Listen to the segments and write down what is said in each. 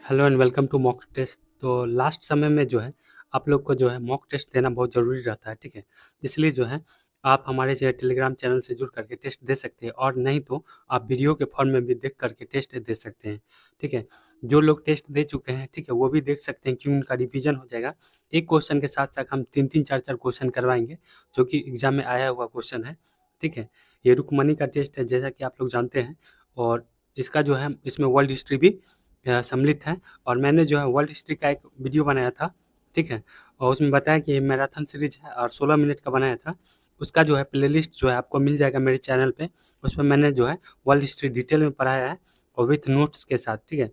Hello and welcome to mock test. तो last समय में जो है आप लोग को जो है मॉक टेस्ट देना बहुत ज़रूरी रहता है, ठीक है। इसलिए जो है आप हमारे जो है टेलीग्राम चैनल से जुड़ करके टेस्ट दे सकते हैं, और नहीं तो आप वीडियो के फॉर्म में भी देख करके टेस्ट दे सकते हैं, ठीक है। जो लोग टेस्ट दे चुके हैं, ठीक है, वो भी देख सकते हैं कि उनका रिवीजन हो जाएगा। एक क्वेश्चन के साथ साथ हम तीन तीन चार चार क्वेश्चन करवाएंगे, जो कि एग्जाम में आया हुआ क्वेश्चन है, ठीक है। ये रुकमनी का टेस्ट है, जैसा कि आप लोग जानते हैं। और इसका जो है इसमें वर्ल्ड हिस्ट्री भी सम्मिलित है। और मैंने जो है वर्ल्ड हिस्ट्री का एक वीडियो बनाया था, ठीक है। और उसमें बताया कि ये मैराथन सीरीज है और 16 मिनट का बनाया था। उसका जो है प्लेलिस्ट जो है आपको मिल जाएगा मेरे चैनल पे। उसमें मैंने जो है वर्ल्ड हिस्ट्री डिटेल में पढ़ाया है, और विथ नोट्स के साथ, ठीक है।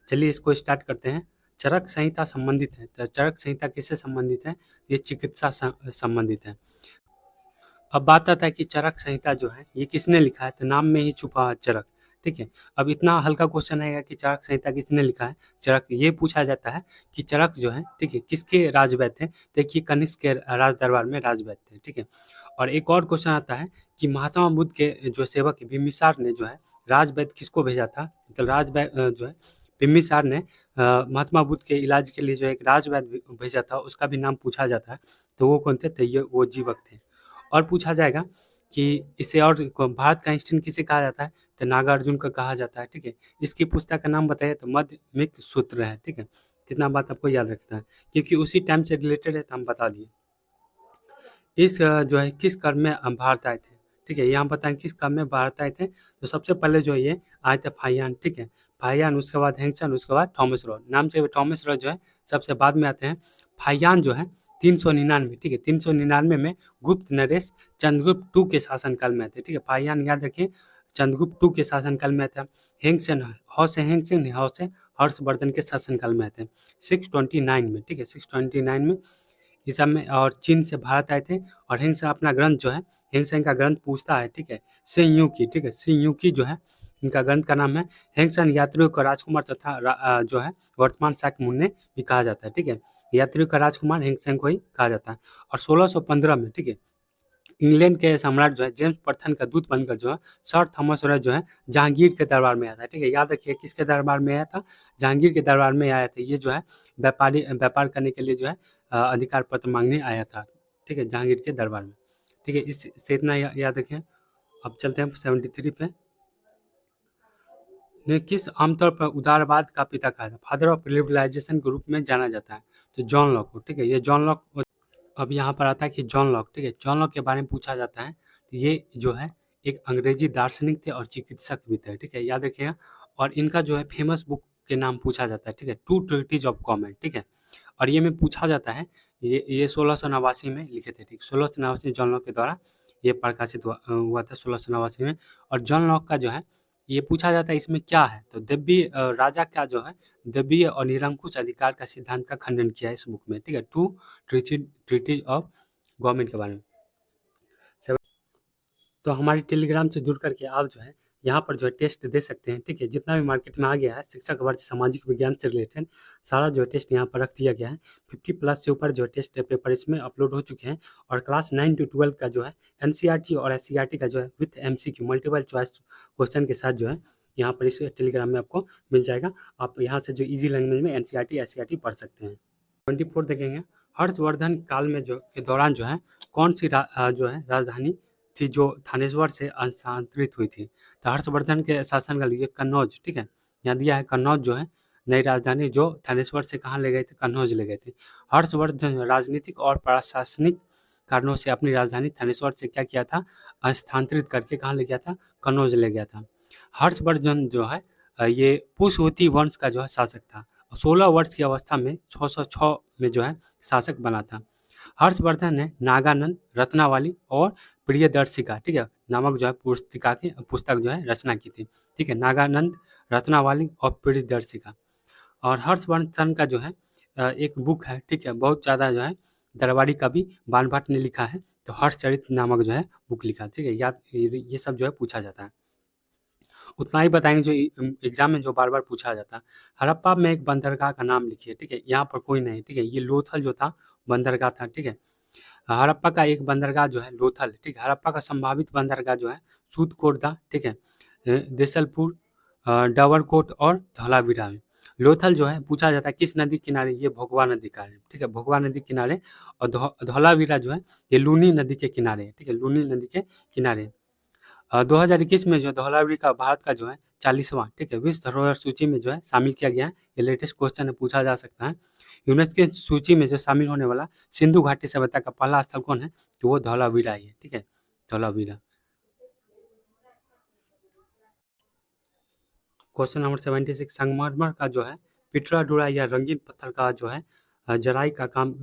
चलिए इसको स्टार्ट करते हैं। चरक संहिता संबंधित है, तो चरक संहिता किससे संबंधित है? ये चिकित्सा संबंधित है। अब बात आता है कि चरक संहिता जो है ये किसने लिखा है, तो नाम में ही छुपा है चरक, ठीक है। अब इतना हल्का क्वेश्चन आएगा कि चरक संहिता किसने लिखा है। चरक ये पूछा जाता है कि चरक जो है, ठीक है, किसके राजवैद्य थे। देखिए कनिष्क के राज दरबार में राजवैद्य थे, ठीक है। और एक और क्वेश्चन आता है कि महात्मा बुद्ध के जो सेवक बिम्बिसार ने जो है राजवैद्य किसको भेजा था। मतलब राजवैद्य जो है बिम्बिसार ने महात्मा बुद्ध के इलाज के लिए जो एक राजवैद्य भेजा था, उसका भी नाम पूछा जाता है। तो वो कौन थे? तो ये वो जीवक थे। और पूछा जाएगा कि इसे और भारत का आइंस्टीन किसे कहा जाता है, तो नागार्जुन का कहा जाता है, ठीक है। इसकी पुस्तक का नाम बताइए, तो मध्यमिक सूत्र है, ठीक है। इतना बात आपको याद रखना है, क्योंकि उसी टाइम से रिलेटेड है, तो हम बता दिए। इस जो है किस कर्म में भारत आए थे, ठीक है। यहाँ बताएं किस कर्म में भारत आए थे। तो सबसे पहले जो है ये आए थे फाहियान, ठीक है। फाहियान, उसके बाद हेंगसन, उसके बाद थॉमस रॉ। नाम से थॉमस रॉ जो है सबसे बाद में आते हैं। फाहियान जो है 399, ठीक है, 399 में गुप्त नरेश चंद्रगुप्त टू के शासनकाल में आए थे, ठीक है। फाहियान याद रखिए, चंद्रगुप्त टू के शासनकाल में आए थे। हेंगसन हौ से हेंगसन हौ से हर्षवर्धन के शासनकाल में आए थे 629 में, ठीक है, 629 में ईसा में। और चीन से भारत आए थे। और हिंसा अपना ग्रंथ जो है, हिंसन का ग्रंथ पूछता है, ठीक है, सेन्यू की, ठीक है, सेन्यू की जो है इनका ग्रंथ का नाम है। हिंसन यात्रियों का राजकुमार तथा जो है वर्तमान शाक्य मुनि भी कहा जाता है, ठीक है। यात्रियों का राजकुमार हिंसन को ही कहा जाता है। और 1615 में, ठीक है, इंग्लैंड के सम्राट जो है जेम्स प्रथम का दूत बनकर जो है सर थॉमस रॉय जो है जहांगीर के दरबार में आया था, ठीक है। याद रखिए किसके दरबार में आया था? जहांगीर के दरबार में आया था। ये जो है व्यापार करने के लिए जो है अधिकार पत्र मांगने आया था, ठीक है, जहांगीर के दरबार में, ठीक है। इससे इतना याद रखें। अब चलते हैं 73 पे। ने किस आमतौर पर उदारवाद का पिता कहा था, फादर ऑफ लिबरलाइजेशन के रूप में जाना जाता है? तो जॉन लॉक को, ठीक है, ये जॉन लॉक। अब यहाँ पर आता है कि जॉन लॉक, ठीक है, जॉन लॉक के बारे में पूछा जाता है। तो ये जो है एक अंग्रेजी दार्शनिक थे और चिकित्सक भी थे, ठीक है, याद रखिएगा। और इनका जो है फेमस बुक के नाम पूछा जाता है, ठीक है, टू ट्रिटीज ऑफ कॉमेंट, ठीक है। और ये में पूछा जाता है, ये 1689 में लिखे थे, ठीक, 1689 जॉन लॉक के द्वारा ये प्रकाशित हुआ था 1689 में। और जॉन लॉक का जो है ये पूछा जाता है इसमें क्या है, तो देवी राजा का जो है देवीय और निरंकुश अधिकार का सिद्धांत का खंडन किया है इस बुक में, ठीक है, टू ट्रीटी ऑफ गवर्नमेंट के बारे में। तो हमारे टेलीग्राम से जुड़ करके आप जो है यहाँ पर जो है टेस्ट दे सकते हैं, ठीक है। जितना भी मार्केट में आ गया है शिक्षक वर्ग सामाजिक विज्ञान से रिलेटेड सारा जो है टेस्ट यहाँ पर रख दिया गया है। 50+ से ऊपर जो है टेस्ट पेपर इसमें अपलोड हो चुके हैं। और क्लास 9 to 12 का जो है एनसीईआरटी और एससीईआरटी का जो है with MCQ multiple choice question के साथ जो है यहाँ पर इस टेलीग्राम में आपको मिल जाएगा। आप यहाँ से जो ईजी लैंग्वेज में एनसीईआरटी एससीईआरटी पढ़ सकते हैं। 24 देखेंगे। हर्षवर्धन काल में जो के दौरान जो है कौन सी जो है राजधानी थी जो थानेश्वर से स्थानांतरित हुई थी? तो हर्षवर्धन के शासनकाल ये कन्नौज, ठीक है, यहाँ दिया है कन्नौज जो है नई राजधानी जो थानेश्वर से कहाँ ले गए थे? कन्नौज ले गए थे। हर्षवर्धन राजनीतिक और प्रशासनिक कारणों से अपनी राजधानी थानेश्वर से क्या किया था? स्थानांतरित करके कहाँ ले गया था? कन्नौज ले गया था। हर्षवर्धन जो है ये पुष्यवती वंश का जो है शासक था। 16 वर्ष की अवस्था में 606 में जो है शासक बना था। हर्षवर्धन ने नागानंद, रत्नावली और प्रियदर्शिका, ठीक है, नामक जो है पुस्तक जो है रचना की थी, ठीक है, नागानंद, रत्नावली और प्रियदर्शिका। और हर्षवर्धन का जो है एक बुक है, ठीक है, बहुत ज़्यादा जो है दरबारी कवि बाण भट्ट ने लिखा है, तो हर्षचरित नामक जो है बुक लिखा, ठीक है। याद ये सब जो है पूछा जाता है। उतना ही बताएंगे जो एग्जाम में जो बार बार पूछा जाता है। हड़प्पा में एक बंदरगाह का नाम लिखिए, ठीक है, यहाँ पर कोई नहीं, ठीक है, ये लोथल जो था बंदरगाह था, ठीक है। हड़प्पा का एक बंदरगाह जो है लोथल, ठीक है। हड़प्पा का संभावित बंदरगाह जो है सूदकोटदा, ठीक है, देसलपुर, डावरकोट और धौलावीरा में। लोथल जो है पूछा जाता है किस नदी किनारे, ये भोगवा नदी का है, ठीक है, भोगवा नदी किनारे। और धौलावीरा जो है ये लूनी नदी के किनारे है, ठीक है, लूनी नदी के किनारे। 2021 में जो धौलावीरा का भारत का जो है 40वां, ठीक है, विश्व धरोहर सूची में जो है शामिल किया गया है। ये लेटेस्ट क्वेश्चन है, पूछा जा सकता है। यूनेस्को की सूची में जो शामिल होने वाला सिंधु घाटी सभ्यता का पहला स्थल कौन है, तो वो धौलावीरा ही है, ठीक है, धौलावीरा। क्वेश्चन नंबर 76, संगमरमर का जो है पिटराडुरा या रंगीन पत्थर का जो है जराई का काम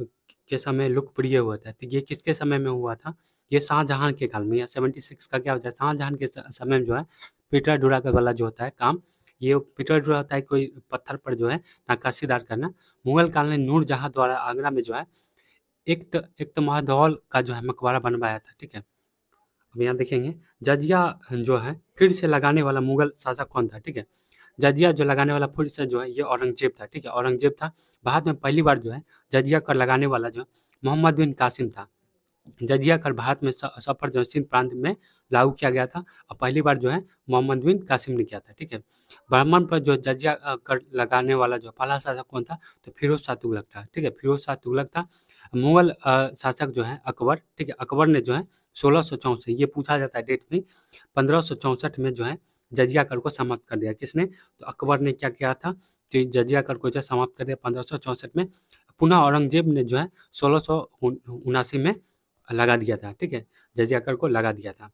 के समय लोकप्रिय हुआ था, तो ये किसके समय में हुआ था, ये शाहजहां के काल में। या 76 का क्या होता है, शाहजहां के समय में जो है पिटराडुरा का वाला जो होता है काम, ये पिटराडुरा होता है कोई पत्थर पर जो है नक्काशीदार करना। मुगल काल में नूरजहां द्वारा आगरा में जो है एक तमादौल का जो है मकबरा बनवाया था, ठीक है। अब यहाँ देखेंगे जजिया जो है फिर से लगाने वाला मुगल शासक कौन था, ठीक है। जजिया जो लगाने वाला फिर से जो है ये औरंगजेब था, ठीक है, औरंगजेब था। भारत में पहली बार जो है जजिया कर लगाने वाला जो मोहम्मद बिन कासिम था। जजिया कर भारत में सफर जो है सिंध प्रांत में लागू किया गया था, और पहली बार जो है मोहम्मद बिन कासिम ने किया था, ठीक है। ब्राह्मण पर जो जजिया कर लगाने वाला जो पहला शासक कौन था, तो फिरोज शाह तुगलक था, ठीक है, फिरोज शाह तुगलक था। मुगल शासक जो है अकबर, ठीक है, अकबर ने जो है 1664, ये पूछा जाता है डेट में, 1564 में जो है जजिया कर को समाप्त कर दिया। किसने, तो अकबर ने क्या किया था, तो जजिया कर को जो समाप्त कर दिया 1564 में। पुनः औरंगजेब ने जो है 1679 में लगा दिया था, ठीक है, जजिया कर को लगा दिया था।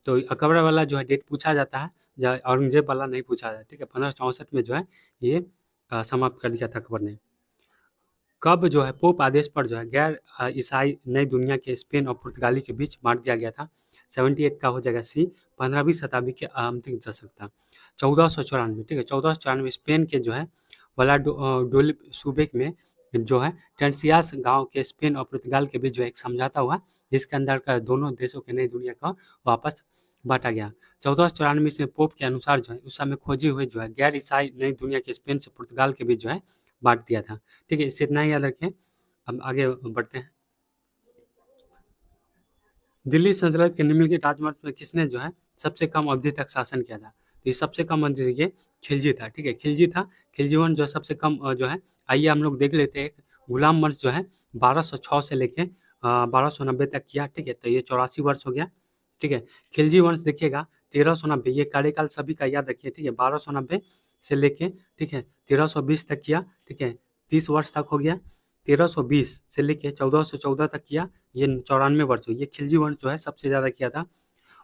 तो अकबर वाला जो है डेट पूछा जाता है, औरंगजेब वाला नहीं पूछा जाता, ठीक है। 1564 में जो है ये समाप्त कर दिया था अकबर ने। कब जो है पोप आदेश पर जो है गैर ईसाई नई दुनिया के स्पेन और पुर्तगाली के बीच बांट दिया गया था। 78 का हो जाएगा सी, 15वीं शताब्दी के अंतिम दशक था। 1494, ठीक है, 1494 स्पेन के जो है डोलिप सूबे में जो है टेंसियास गांव के स्पेन और पुर्तगाल के बीच जो है एक समझौता हुआ, जिसके अंदर का दोनों देशों के नई दुनिया का वापस बांटा गया। 1494 से पोप के अनुसार जो है उस समय खोजी हुई जो है गैर ईसाई नई दुनिया के स्पेन से पुर्तगाल के बीच जो है बांट दिया था, ठीक है, इससे इतना ही याद रखें। अब आगे बढ़ते हैं। दिल्ली सल्तनत के निम्नलिखित राजवंश में किसने जो है सबसे कम अवधि तक शासन किया था, तो ये सबसे कम अवधि ये खिलजी था, ठीक है, खिलजी था। खिलजी वंश जो है सबसे कम जो है, आइए हम लोग देख लेते हैं। गुलाम वंश जो है 1206 से लेके 1290 तक किया, ठीक है, तो ये 84 वर्ष हो गया, ठीक है। खिलजी वंश देखिएगा 1390, ये कार्यकाल सभी का याद रखिए, ठीक है, 1290 से लेके, ठीक है, 1320 तक किया, ठीक है, 30 वर्ष तक हो गया। 1320 से लेके 1414 तक किया, ये 94 वर्ष हुई। ये खिलजी वंश जो है सबसे ज़्यादा किया था।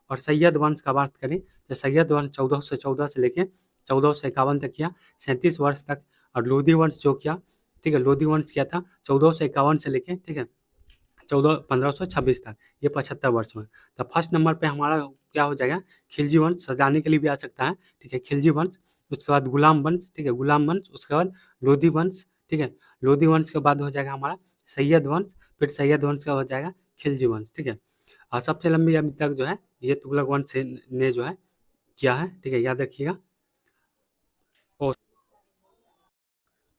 और सैयद वंश का बात करें तो सैयद वंश 1414 से लेके 1451 तक किया, 37 वर्ष तक। और लोधी वंश जो किया, ठीक है, लोधी वंश किया था 1451 से लेके, ठीक है, 1526 तक, ये 75 वर्ष में। तो फर्स्ट नंबर पे हमारा क्या हो जाएगा, खिलजी वंश, सजाने के लिए भी आ सकता है, ठीक है, खिलजी वंश। उसके बाद गुलाम वंश, ठीक है, गुलाम वंश। उसके बाद लोधी वंश, ठीक है, लोधी वंश के बाद हो जाएगा हमारा सैयद वंश, फिर सैयद वंश का हो जाएगा खिलजी वंश, ठीक है। और सबसे लंबी अभी तक जो है ये तुगलक वंश ने जो है किया है, ठीक है, याद रखिएगा। और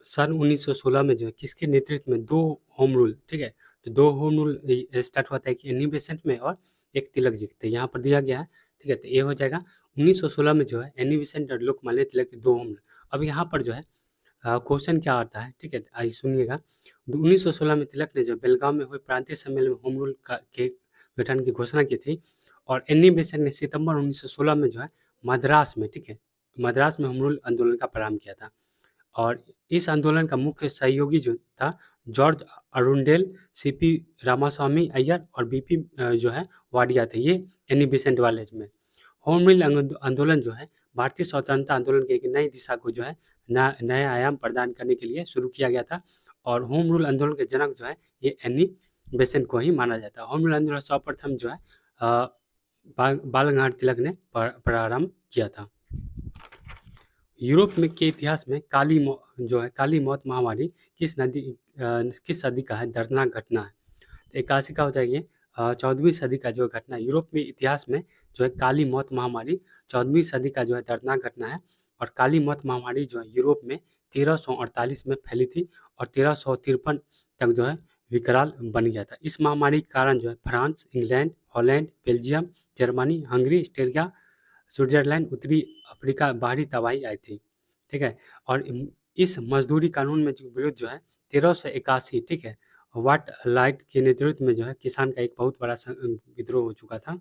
सन 1916 में जो है किसके नेतृत्व में दो होम रूल, ठीक है, तो दो होम रूल स्टार्ट होता है कि एनी बेसेंट में और एक तिलक जी, तो यहाँ पर दिया गया है, ठीक है, तो ये हो जाएगा 1916 में जो है एनी बेसेंट और लोकमान्य तिलक के दो होम रूल। अब यहाँ पर जो है क्वेश्चन क्या आता है, ठीक है, आइए सुनिएगा। 1916 में तिलक ने जो बेलगाम में हुए प्रांतीय सम्मेलन में होम रूल के गठन की घोषणा की थी। और एनी बेसेंट ने सितंबर 1916 में जो है मद्रास में, ठीक है, मद्रास में होम रूल आंदोलन का प्रारंभ किया था। और इस आंदोलन का मुख्य सहयोगी जो था George Arundale, CP Ramaswamy Iyer और बीपी जो है वाडिया थे, ये एनी बेसेंट वाले में। होम रूल आंदोलन जो है भारतीय स्वतंत्रता आंदोलन की एक नई दिशा को जो है नया आयाम प्रदान करने के लिए शुरू किया गया था। और होम रूल आंदोलन के जनक जो है ये एनी बेसेंट को ही माना जाता है। होम रूल आंदोलन सर्वप्रथम जो है बाल गंगाधर तिलक ने प्रारंभ किया था। यूरोप में के इतिहास में जो है काली मौत महामारी किस सदी का है दर्दनाक घटना है, तो 81 का हो जाएगी 14वीं सदी का जो घटना है यूरोप में इतिहास में जो है काली मौत महामारी 14वीं सदी का जो है दर्दनाक घटना है। और काली मौत महामारी जो है यूरोप में 1348 में फैली थी और 1353 तक जो है विकराल बन गया था। इस महामारी के कारण जो है France, England, Holland, Belgium, Germany, Hungary, Australia, Switzerland, उत्तरी अफ्रीका बाहरी तबाही आई थी, ठीक है। और इस मजदूरी कानून में जो विरुद्ध जो है 1381, ठीक है, वाट लाइट के नेतृत्व में जो है किसान का एक बहुत बड़ा विद्रोह हो चुका था।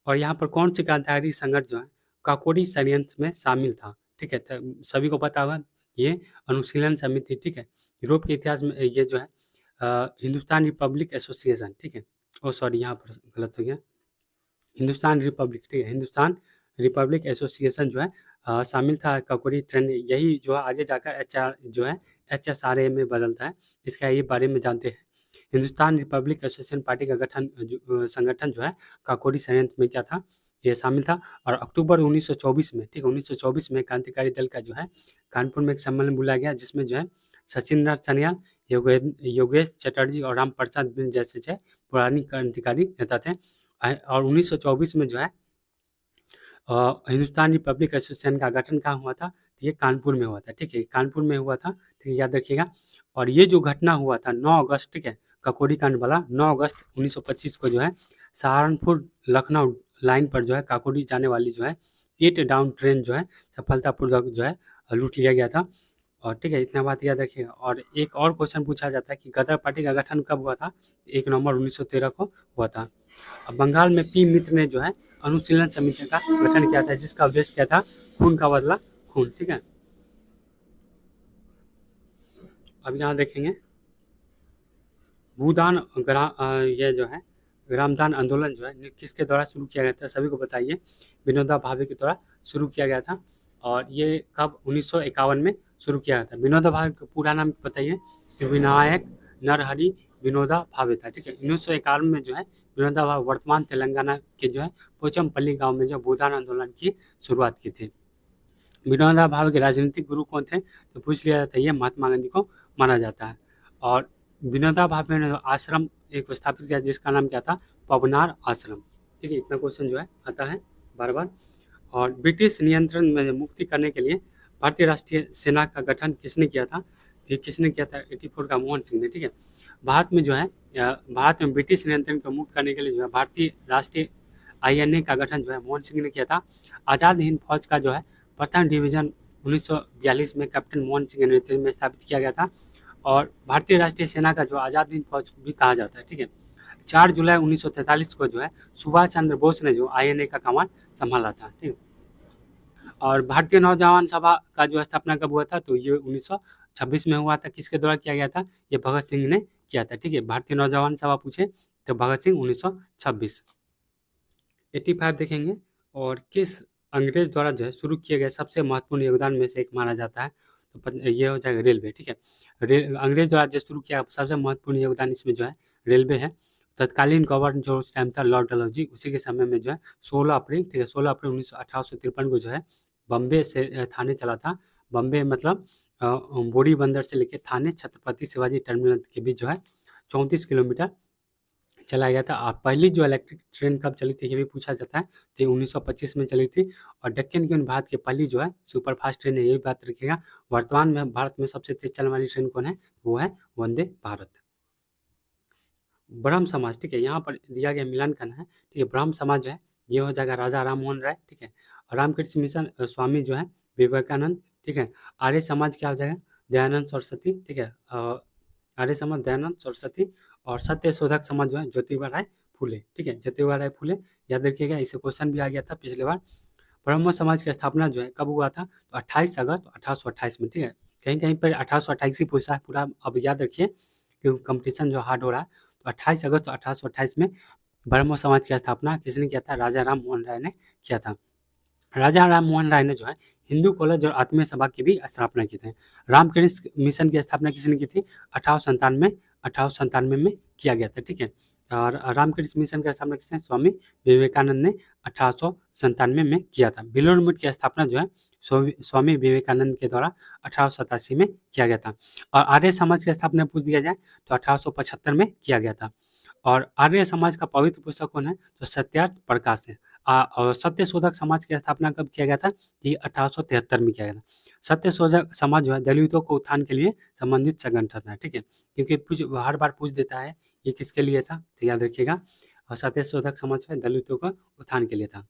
और यहाँ पर कौन सी क्रांतिकारी संगठन जो है काकोरी षड्यंत्र में शामिल था, ठीक है, सभी को पता होगा ये अनुशीलन समिति, ठीक है, यूरोप के इतिहास में ये जो है हिंदुस्तान रिपब्लिक एसोसिएशन, ठीक है, ओ सॉरी यहाँ पर गलत हो गया, हिंदुस्तान रिपब्लिक, ठीक है, हिंदुस्तान रिपब्लिक एसोसिएशन जो है शामिल था काकोरी ट्रेंड, यही जो है आगे जाकर जो है HSRA में बदलता है। इसका ये बारे में जानते हैं। हिंदुस्तान रिपब्लिक एसोसिएशन पार्टी का संगठन जो है काकोरी षड्यंत्र में क्या था, ये शामिल था। और अक्टूबर 1924 में, ठीक है, 1924 में क्रांतिकारी दल का जो है कानपुर में एक सम्मेलन बुलाया गया, जिसमें जो है सचिंद्र सन्याल, योगेश चटर्जी और राम प्रसाद बिन जैसे जो है पुरानी क्रांतिकारी नेता थे। और 1924 में जो है हिंदुस्तान रिपब्लिक एसोसिएशन का गठन कहाँ हुआ था, तो ये कानपुर में हुआ था, ठीक है, कानपुर में हुआ था, ठीक है, याद रखिएगा। और ये जो घटना हुआ था 9 अगस्त, ठीक है, काकोरी कांड वाला 9 अगस्त 1925 को जो है सहारनपुर लखनऊ लाइन पर जो है काकोरी जाने वाली जो है 8 डाउन ट्रेन जो है सफलतापूर्वक जो है लूट लिया गया था। और ठीक है, इतना बात याद रखिएगा। और एक और क्वेश्चन पूछा जाता है कि गदर पार्टी का गठन कब हुआ था, 1 नवंबर 1913 को हुआ था। अब बंगाल में पी मित्र ने जो है अनुशीलन समिति का गठन किया था, जिसका उद्देश्य क्या था, खून का बदला खून, ठीक है। अब यहाँ देखेंगे भूदान ये जो है ग्रामदान आंदोलन जो है किसके द्वारा शुरू किया गया था, सभी को बताइए, विनोबा भावे के द्वारा शुरू किया गया था। और ये कब 1951 में शुरू किया गया था। विनोबा भावे का पूरा नाम बताइए, तो विनायक नरहरि विनोदा भावे था, ठीक है। 1951 में जो है विनोबा भावे वर्तमान तेलंगाना के जो है पोचमपल्ली गांव में जो भूदान आंदोलन की शुरुआत की थी। विनोबा भावे के राजनीतिक गुरु कौन थे, तो पूछ लिया जाता है, ये महात्मा गांधी को माना जाता है। और विनोबा भावे ने आश्रम एक स्थापित किया, जिसका नाम क्या था, पवनार आश्रम, ठीक है। इतना क्वेश्चन जो है आता है बार बार। और ब्रिटिश नियंत्रण में मुक्ति करने के लिए भारतीय राष्ट्रीय सेना का गठन किसने किया था, ये किसने किया था, 84 का मोहन सिंह ने, ठीक है। भारत में जो है भारत में ब्रिटिश नियंत्रण को मुक्त करने के लिए जो है भारतीय राष्ट्रीय INA का गठन जो है मोहन सिंह ने किया था। आज़ाद हिंद फौज का जो है प्रथम डिवीजन 1942 में कैप्टन मोहन सिंह के नेतृत्व में स्थापित किया गया था। और भारतीय राष्ट्रीय सेना का जो आज़ाद हिंद फौज भी कहा जाता है, ठीक है। 4 जुलाई 1943 को जो है सुभाष चंद्र बोस ने जो INA का कमान संभाला था, ठीक है। और भारतीय नौजवान सभा का जो स्थापना कब हुआ था, तो ये 1926 में हुआ था। किसके द्वारा किया गया था, ये भगत सिंह ने किया था, ठीक है। भारतीय नौजवान सभा पूछे तो भगत सिंह 1926। 85 देखेंगे, और किस अंग्रेज द्वारा जो है शुरू किए गए सबसे महत्वपूर्ण योगदान में से एक माना जाता है, तो ये हो जाएगा रेलवे, ठीक है। अंग्रेज द्वारा जो शुरू किया सबसे महत्वपूर्ण योगदान इसमें जो है रेलवे है। तत्कालीन गवर्नर जो उस टाइम था लॉर्ड डलहौजी, उसी के समय में जो है 16 अप्रैल, ठीक है, 16 अप्रैल 1853 को जो है बम्बे से थाने चला था। बम्बे मतलब बोरी बंदर से लेकर थाने छत्रपति शिवाजी टर्मिनल के बीच जो है 34 किलोमीटर चलाया गया था। और पहली जो इलेक्ट्रिक ट्रेन कब चली थी, ये भी पूछा जाता है, तो 1925 में चली थी। और डेक्कन क्वीन भारत की पहली जो है सुपर फास्ट ट्रेन है, ये भी बात रखिएगा। वर्तमान में भारत में सबसे तेज चलने वाली ट्रेन कौन है, वो है वंदे भारत। ब्रह्म समाज, ठीक है, यहाँ पर दिया गया मिलन खंड है, ठीक है। ब्रह्म समाज जो है ये हो जाएगा राजा राम मोहन राय, ठीक है। रामकृष्ण मिशन स्वामी जो है विवेकानंद, ठीक है। आर्य समाज क्या हो जाएगा, दयानंद सरस्वती, ठीक है। आर्य समाज दयानंद सरस्वती। और सत्य शोधक समाज जो है ज्योतिबा राय फुले, ठीक है, ज्योतिबा राय फुले, याद रखिएगा, इससे क्वेश्चन भी आ गया था पिछले बार। ब्रह्म समाज की स्थापना जो है कब हुआ था, तो 28 अगस्त 1828 में, ठीक है। कहीं कहीं पर 1828 ही पूछा है पूरा, अब याद रखिए क्योंकि कंपटीशन जो हार्ड हो रहा है। तो 28 अगस्त 1828 में ब्रह्म समाज की स्थापना किसने किया था, राजा राम मोहन राय ने किया था। राजा राम मोहन राय ने जो है हिंदू कॉलेज और आत्मीय सभा की भी स्थापना की थी। रामकृष्ण मिशन की स्थापना किसने की थी, 1897 में किया गया था, ठीक है। और रामकृष्ण मिशन की स्थापना किसने, स्वामी विवेकानंद ने 1897 में किया था। बिलोर मठ की स्थापना जो है स्वामी विवेकानंद के द्वारा 1887 में किया गया था। और आर्य समाज की स्थापना पूछ दिया जाए तो 1875 में किया गया था। और आर्य समाज का पवित्र पुस्तक कौन है, तो सत्यार्थ प्रकाश है। और सत्य शोधक समाज की स्थापना कब किया गया था, ये 1873 में किया गया था। सत्य शोधक समाज जो है दलितों को उत्थान के लिए संबंधित संगठन है, ठीक है, क्योंकि हर बार पूछ देता है ये किसके लिए था, तो याद रखिएगा। और सत्य शोधक समाज जो है दलितों को उत्थान के लिए था।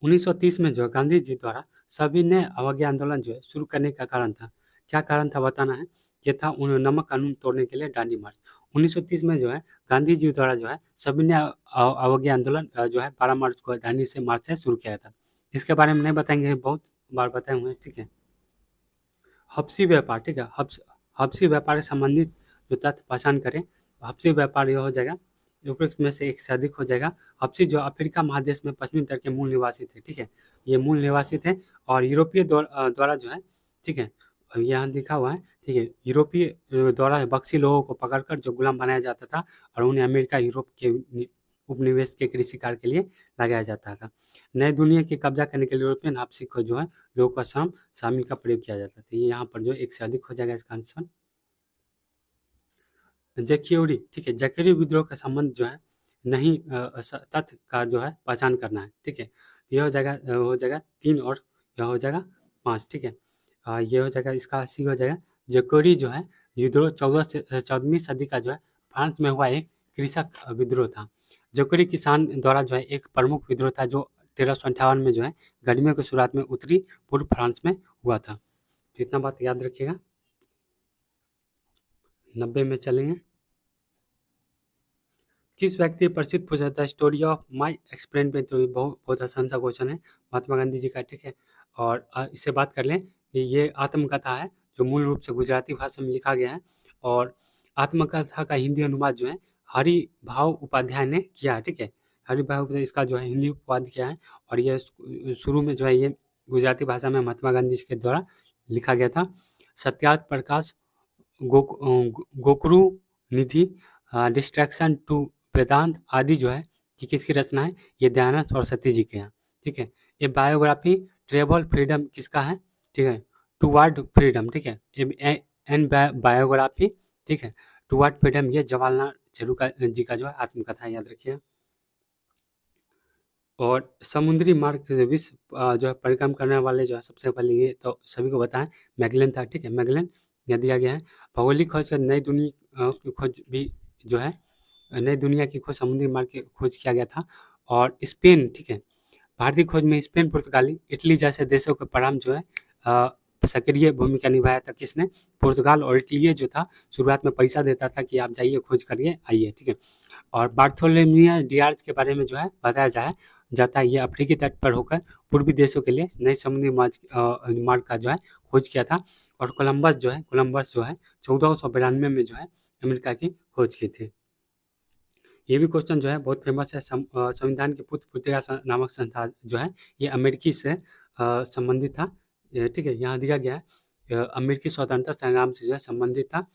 1930 में जो है गांधी जी द्वारा सविनय अवज्ञा आंदोलन जो है शुरू करने का कारण था। क्या कारण था बताना है? ये था उन नमक कानून तोड़ने के लिए दांडी मार्च। 1930 में जो है गांधी जी द्वारा जो है सविनय अवज्ञा आंदोलन जो है 12 मार्च को दांडी से मार्च से शुरू किया था। इसके बारे में नहीं बताएंगे, बहुत बार बताए हुए हैं, ठीक है। हब्सी व्यापार, ठीक है। हब्सी व्यापार से संबंधित जो तथ्य पहचान करें, हब्सी व्यापार यह हो जाएगा उपरोक्त में से एक से अधिक हो जाएगा। हब्सी जो अफ्रीका महादेश में पश्चिमी तट के मूल निवासी थे, ठीक है। ये मूल निवासी थे और यूरोपीय द्वारा जो है, ठीक है, यहाँ लिखा हुआ है, ठीक है, यूरोपीय द्वारा बक्सी लोगों को पकड़कर जो गुलाम बनाया जाता था और उन्हें अमेरिका यूरोप के उपनिवेश के कृषि कार्य के लिए लगाया जाता था। नई दुनिया की कब्जा करने के लिए यूरोपियन हब्सी को जो है लोगों का श्रम शामिल का प्रयोग किया जाता था। ये यहाँ पर जो एक से अधिक हो जाएगा इसका आंसर। जैकियोरी, ठीक है, जैकियोरी विद्रोह का संबंध जो है नहीं तथ्य का जो है पहचान करना है, ठीक है। यह हो जाएगा 3 और यह हो जाएगा 5, ठीक है। ये हो जाएगा इसका सी हो जाएगा। जैकियोरी जो है विद्रोह 14वीं सदी का जो है फ्रांस में हुआ एक कृषक विद्रोह था। जैकियोरी किसान द्वारा जो है एक प्रमुख विद्रोह था जो 1358 में जो है गर्मियों की शुरुआत में उत्तरी पूर्व फ्रांस में हुआ था। तो इतना बात याद रखिएगा। 90 में चलेंगे। किस व्यक्ति प्रसिद्ध पूछा था स्टोरी ऑफ माई एक्सप्लेन पे? तो बहुत बहुत आसान सा क्वेश्चन है, महात्मा गांधी जी का, ठीक है। और इससे बात कर लें कि ये आत्मकथा है जो मूल रूप से गुजराती भाषा में लिखा गया है और आत्मकथा का हिंदी अनुवाद जो है हरि भाव उपाध्याय ने किया है, ठीक है। हरि भाव उपाध्याय इसका जो है हिंदी अनुवाद किया है और ये शुरू में जो है ये गुजराती भाषा में महात्मा गांधी जी के द्वारा लिखा गया था। सत्यार्थ प्रकाश, गोकुरु निधि, डिस्ट्रैक्शन टू वेदांत आदि जो है कि किसकी रचना है? ये दयानंद सरस्वती जी के हैं, ठीक है। ये बायोग्राफी ट्रेवल फ्रीडम किसका है? ठीक है, टुवर्ड फ्रीडम, ठीक है। एन बायोग्राफी, ठीक है, टुवर्ड फ्रीडम ये जवाहरलाल नेहरू जी का जो है आत्मकथा है, याद रखिए। और समुद्री मार्ग से विश्व जो है परिक्रम करने वाले जो है सबसे पहले ये तो सभी को बताएं मैगलन था, ठीक है। मैगलन यह दिया गया है। भौगोलिक खोज का नई दुनिया की खोज भी जो है नई दुनिया की खोज समुद्री मार्ग की खोज किया गया था। और स्पेन, ठीक है, भारतीय खोज में स्पेन, पुर्तगाली, इटली जैसे देशों के प्रारंभ जो है सक्रिय भूमिका निभाया था। किसने? पुर्तगाल और इटली जो था शुरुआत में पैसा देता था कि आप जाइए खोज करिए आइए, ठीक है। और बार्थोलोमेव डियाज के बारे में जो है बताया जाता है ये अफ्रीकी तट पर होकर पूर्वी देशों के लिए नए समुद्री मार्ग का जो है खोज किया था। और कोलंबस जो है 1492 में जो है अमेरिका की खोज की थी। ये भी क्वेश्चन जो है बहुत फेमस है। संविधान की पुत्र पुत्रिका नामक संस्था जो है ये अमेरिकी से संबंधित था, ठीक है। यहाँ दिया गया है अमेरिकी स्वतंत्रता संग्राम से जो है संबंधित था।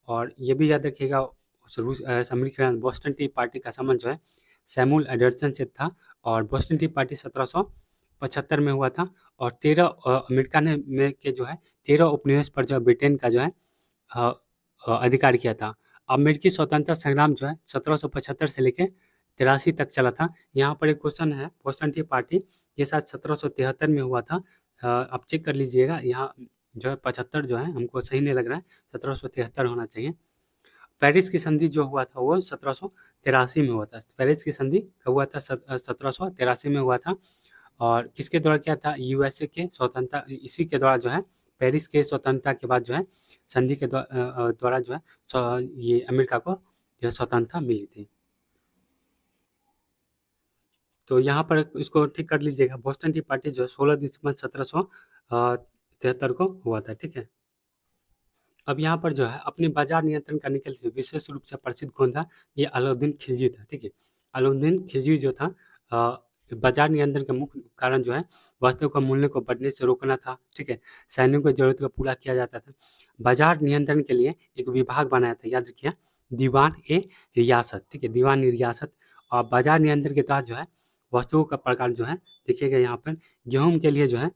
और ये भी याद रखिएगा अमेरिकी बोस्टन टी पार्टी का संबंध जो है सैमुअल एडर्सन से था। और बोस्टन टी पार्टी 1775 में हुआ था। और 13 अमेरिका ने में के जो है 13 उपनिवेश पर जो है ब्रिटेन का जो है अधिकार किया था। अमेरिकी स्वतंत्रता संग्राम जो है 1775 से लेकर 83 तक चला था। यहाँ पर एक क्वेश्चन है, बोस्टन टी पार्टी ये शायद 1773 में हुआ था। आप चेक कर लीजिएगा, यहाँ जो है 75 जो है हमको सही नहीं लग रहा है, 1773 होना चाहिए। पेरिस की संधि जो हुआ था वो 1783 में हुआ था। पेरिस की संधि कब हुआ था? 1783 में हुआ था। और किसके द्वारा किया था? यूएसए के स्वतंत्रता, इसी के द्वारा जो है पेरिस के स्वतंत्रता के बाद जो है संधि के द्वारा जो है ये अमेरिका को जो है स्वतंत्रता मिली थी। तो यहाँ पर इसको ठीक कर लीजिएगा। बोस्टन टी पार्टी जो है 16 दिसंबर 1773 को हुआ था, ठीक है। अब यहाँ पर जो है अपने बाजार नियंत्रण करने के लिए विशेष रूप से प्रसिद्ध कौन था? ये अलाउद्दीन खिलजी था, ठीक है। अलाउद्दीन खिलजी जो था बाजार नियंत्रण का मुख्य कारण जो है वस्तुओं का मूल्य को बढ़ने से रोकना था, ठीक है। सैनिकों की जरूरत को पूरा किया जाता था। बाजार नियंत्रण के लिए एक विभाग बनाया था, याद रखिए, दीवान ए रियासत, ठीक है, दीवान ए रियासत। और बाजार नियंत्रण के तहत जो है वस्तुओं का प्रकार जो है देखिएगा यहाँ पर गेहूं के लिए जो है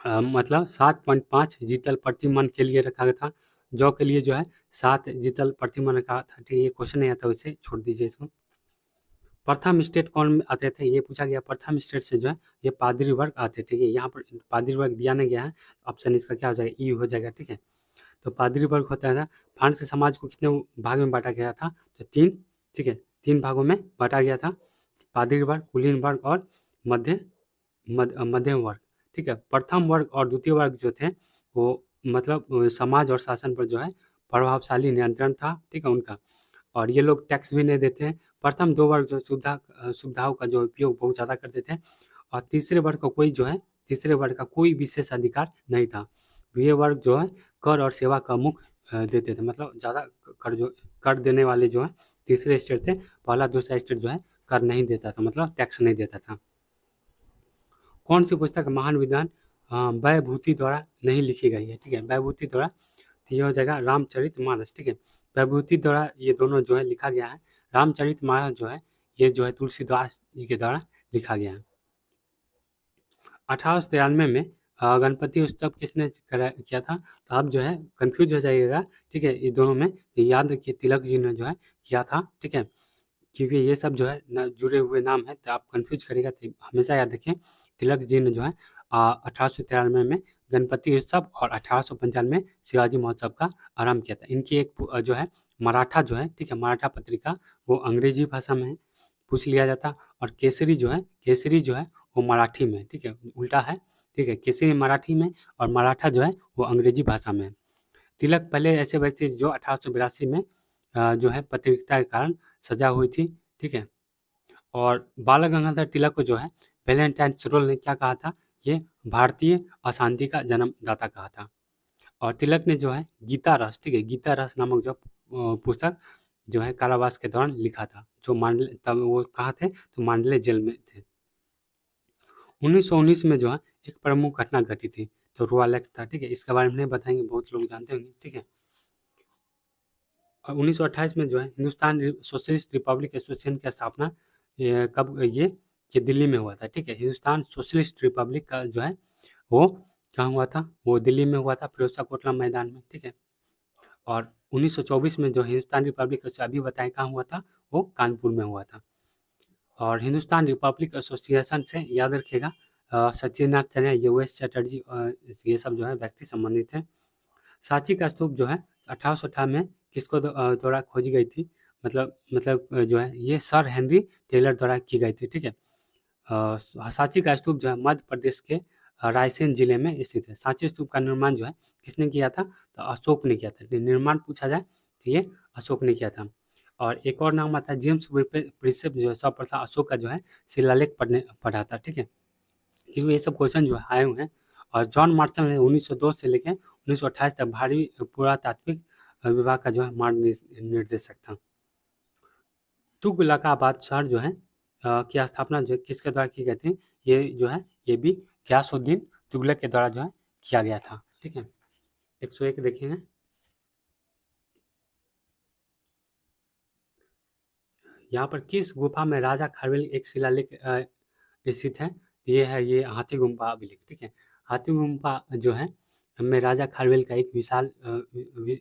मतलब 7.5 जीतल प्रति मन के लिए रखा गया था। जौ के लिए जो है 7 जीतल प्रति मन रखा था, ठीक है। ये क्वेश्चन नहीं आता, वैसे छोड़ दीजिए इसको। प्रथम स्टेट कौन आते थे? ये पूछा गया। प्रथम स्टेट से जो है ये पादरी वर्ग आते, ठीक है। यहाँ पर पादरी वर्ग दिया नहीं गया है, ऑप्शन इसका क्या हो जाएगा? ई हो जाएगा, ठीक है। तो पादरी वर्ग होता है। फ्रांस के समाज को कितने भाग में बांटा गया था? तो 3, ठीक है, 3 भागों में बांटा गया था। पादरी वर्ग, कुलीन वर्ग और मध्य मध्यम वर्ग, ठीक है। प्रथम वर्ग और द्वितीय वर्ग जो थे वो मतलब समाज और शासन पर जो है प्रभावशाली नियंत्रण था, ठीक है, उनका। और ये लोग टैक्स भी नहीं देते हैं। प्रथम दो वर्ग जो सुविधाओं का जो उपयोग बहुत ज़्यादा करते थे, और तीसरे वर्ग का कोई विशेष अधिकार नहीं था। ये वर्ग जो है कर और सेवा का मुख देते थे, मतलब ज़्यादा कर देने वाले जो है तीसरे स्टेट थे। पहला दूसरा स्टेट जो है कर नहीं देता था, मतलब टैक्स नहीं देता था। कौन सी पुस्तक महान विद्वान वैभूति द्वारा नहीं लिखी गई है, ठीक है। वैभूति द्वारा, तो ये हो जाएगा रामचरितमानस, ठीक है। वैभूति द्वारा ये दोनों जो है लिखा गया है। रामचरितमानस जो है ये जो है तुलसीदास जी के द्वारा लिखा गया है। 1893 में गणपति उत्सव किसने किया था? तो आप जो है कंफ्यूज हो जाइएगा, ठीक है, ये दोनों में। तो याद रखिए तिलक जी ने जो है किया था, ठीक है, क्योंकि ये सब जो है न जुड़े हुए नाम है, तो आप कंफ्यूज करेगा, तो हमेशा याद रखें तिलक जी ने जो है 1893 में गणपति उत्सव और 1895 में शिवाजी महोत्सव का आरंभ किया था। इनकी एक जो है मराठा जो है, ठीक है, मराठा पत्रिका वो अंग्रेजी भाषा में है, पूछ लिया जाता। और केसरी जो है वो मराठी में, ठीक है, उल्टा है, ठीक है। केसरी मराठी में और मराठा जो है वो अंग्रेजी भाषा में है। तिलक पहले ऐसे व्यक्ति जो 1882 में जो है पत्रिका के कारण सजा हुई थी, ठीक है। और बाल गंगाधर तिलक को जो है वैलेंटाइन सरोल ने क्या कहा था? ये भारतीय अशांति का जन्मदाता कहा था। और तिलक ने जो है गीता रस, ठीक है, गीता रस नामक जो पुस्तक जो है कारावास के दौरान लिखा था। जो मांडले तब वो कहाँ थे? तो मांडले जेल में थे। 1919 में जो है एक प्रमुख घटना घटी थी, तो रोअल एक्ट था, ठीक है। इसके बारे में नहीं बताएंगे, बहुत लोग जानते होंगे, ठीक है। और 1928 में जो है हिंदुस्तान सोशलिस्ट रिपब्लिक एसोसिएशन की स्थापना कब ये दिल्ली में हुआ था, ठीक है। हिंदुस्तान सोशलिस्ट रिपब्लिक का जो है वो कहाँ हुआ था? वो दिल्ली में हुआ था, फिरोजशाह कोटला मैदान में, ठीक है। और 1924 में जो हिंदुस्तान रिपब्लिक अभी बताएं कहाँ हुआ था? वो कानपुर में हुआ था। और हिंदुस्तान रिपब्लिक एसोसिएशन से याद रखिएगा सत्येंद्रनाथ चन्या, यूएस चैटर्जी, ये सब जो है व्यक्ति संबंधित हैं। सांची का स्तूप जो है 1818 में किसको द्वारा खोजी गई थी? मतलब जो है ये सर हेनरी टेलर द्वारा की गई थी, ठीक है। सांची का स्तूप जो है मध्य प्रदेश के रायसेन जिले में स्थित है। सांची स्तूप का निर्माण जो है किसने किया था? तो अशोक ने किया था। निर्माण पूछा जाए तो ये अशोक ने किया था। और एक और नाम आता है जेम्स प्रिसेप, जो है सर्वप्रथम अशोक का जो है शिलालेख पढ़ा था, ठीक है। क्योंकि ये सब क्वेश्चन जो है आए हुए हैं। और जॉन मार्शल ने 1902 से लेकर 1928 तक भारी पुरातात्विक विभाग का जो है निर्देशक था। तुगलकाबाद शहर जो है की स्थापना जो है किसके द्वारा की गई थी? ये जो है ये भी गयासुद्दीन तुगलक के द्वारा जो है किया गया था, ठीक है। 101 देखेंगे। यहाँ पर किस गुफा में राजा खारवेल एक शिलालेख स्थित है? ये है ये हाथी गुम्फा अभिलेख, ठीक है। हाथी गुम्फा जो है में राजा खारवेल का एक विशाल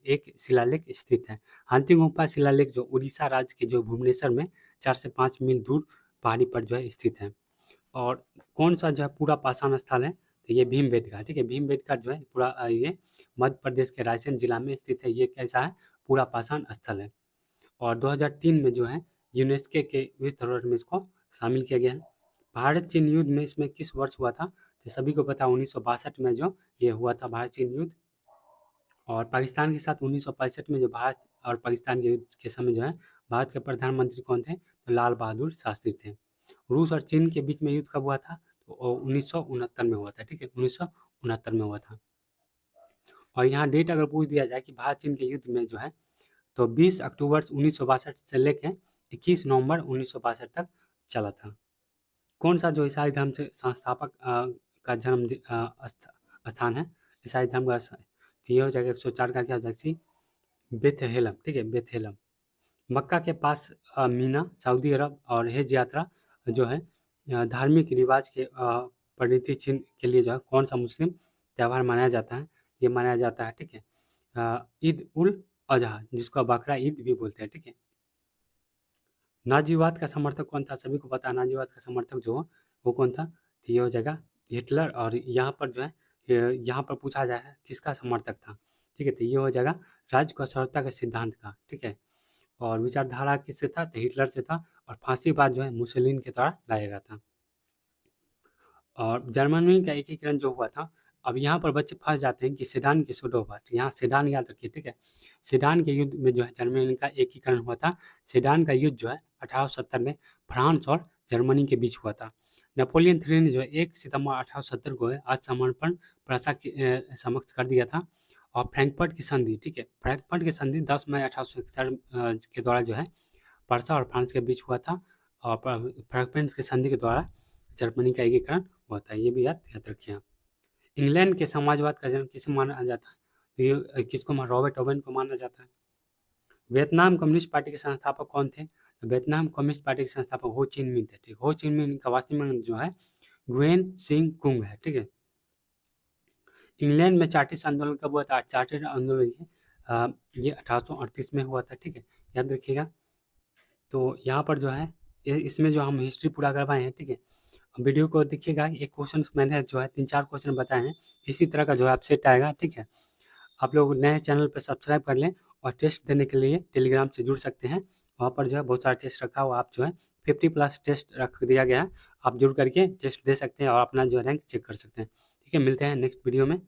एक शिलालेख स्थित है। हाथी गुम्फा शिलालेख जो उड़ीसा राज्य के जो भुवनेश्वर में 4 से 5 मील दूर पहाड़ी पर जो है स्थित है। और कौन सा जो है पूरा पाषाण स्थल है? तो ये भीमबेटका, ठीक है। भीमबेटका जो है पूरा ये मध्य प्रदेश के रायसेन जिला में स्थित है। ये कैसा है? पूरा पाषाण स्थल है। और 2003 में जो है यूनेस्को के विश्व धरोहर में इसको शामिल किया गया है। भारत चीन युद्ध में इसमें किस वर्ष हुआ था? तो सभी को पता 1962 में जो ये हुआ था भारत चीन युद्ध। और पाकिस्तान के साथ 1965 में जो भारत और पाकिस्तान के युद्ध के समय जो है भारत के प्रधानमंत्री कौन थे? तो लाल बहादुर शास्त्री थे। रूस और चीन के बीच में युद्ध कब हुआ था? तो 1969 में हुआ था, ठीक है, 1969 में हुआ था। और यहाँ डेट अगर पूछ दिया जाए कि भारत चीन के युद्ध में जो है तो 20 अक्टूबर 1962 से लेकर 21 नवंबर 1962 तक चला था। कौन सा जो ईसाई धर्म से संस्थापक का स्थान है? ईसाई धर्म का तो ये हो जाएगा 104 का क्या हो जाएगा? बेथलेहम, ठीक है, बेथलेहम। मक्का के पास मीना, सऊदी अरब और हज यात्रा जो है धार्मिक रिवाज के परिणति चिन्ह के लिए जो है कौन सा मुस्लिम त्यौहार मनाया जाता है? ये मनाया जाता है, ठीक है, ईद उल अजहा, जिसको बकरा ईद भी बोलते हैं, ठीक है। नाजीवाद का समर्थक कौन था? सभी को पता है नाजीवाद का समर्थक जो हो वो कौन था? तो ये हो जाएगा हिटलर। और यहाँ पर जो है यहाँ पर पूछा जाए किसका समर्थक था, ठीक है, तो ये हो जाएगा राजकसरता के सिद्धांत का, ठीक है। और विचारधारा किससे था? तो हिटलर से था। और फांसी बाद जो है मुसोलिनी के द्वारा लाया गया था। और जर्मनी का एकीकरण जो हुआ था, अब यहाँ पर बच्चे फँस जाते हैं कि सेडान की सुडोबाट, यहाँ सेडान याद रखिए, ठीक है। सेडान के युद्ध में जो है जर्मनी का एकीकरण हुआ था। सेडान का युद्ध जो है 1870 में फ्रांस और जर्मनी के बीच हुआ था। नेपोलियन III ने जो है 1 सितंबर 1870 को है आत्मसमर्पण प्रसा के समक्ष कर दिया था। और फ्रैंकफर्ट की संधि, ठीक है, फ्रैंकफर्ट की संधि 10 मई 1861 के द्वारा जो है पर्सा और फ्रांस के बीच हुआ था। और फ्रैंकफर्ट की संधि के द्वारा जर्मनी का एकीकरण हुआ था, ये भी याद रखिए आप। इंग्लैंड के समाजवाद का जन्म किसे माना जाता है? तो ये किसको रॉबर्ट ओवेन को माना जाता है। वियतनाम कम्युनिस्ट पार्टी के संस्थापक कौन थे? तो वियतनाम कम्युनिस्ट पार्टी के संस्थापक हो चिन मिन थे, ठीक। हो चिन मिन का वास्तविक नाम जो है गुएन सिंह कुंग है, ठीक है। इंग्लैंड में चार्टिस्ट आंदोलन कब हुआ था? चार्टिस्ट आंदोलन ये 1838 में हुआ था, ठीक है, याद रखिएगा। तो यहाँ पर जो है इसमें जो हम हिस्ट्री पूरा करवाए हैं, ठीक है। वीडियो को देखिएगा, एक क्वेश्चन मैंने जो है 3-4 क्वेश्चन बताए हैं, इसी तरह का जो है आप सेट आएगा, ठीक है। आप लोग नए चैनल पर सब्सक्राइब कर लें और टेस्ट देने के लिए टेलीग्राम से जुड़ सकते हैं। वहाँ पर जो है बहुत सारा टेस्ट रखा हुआ, आप जो है 50+ टेस्ट रख दिया गया है, आप जुड़ करके टेस्ट दे सकते हैं और अपना जो रैंक चेक कर सकते हैं, ठीक है। मिलते हैं नेक्स्ट वीडियो में।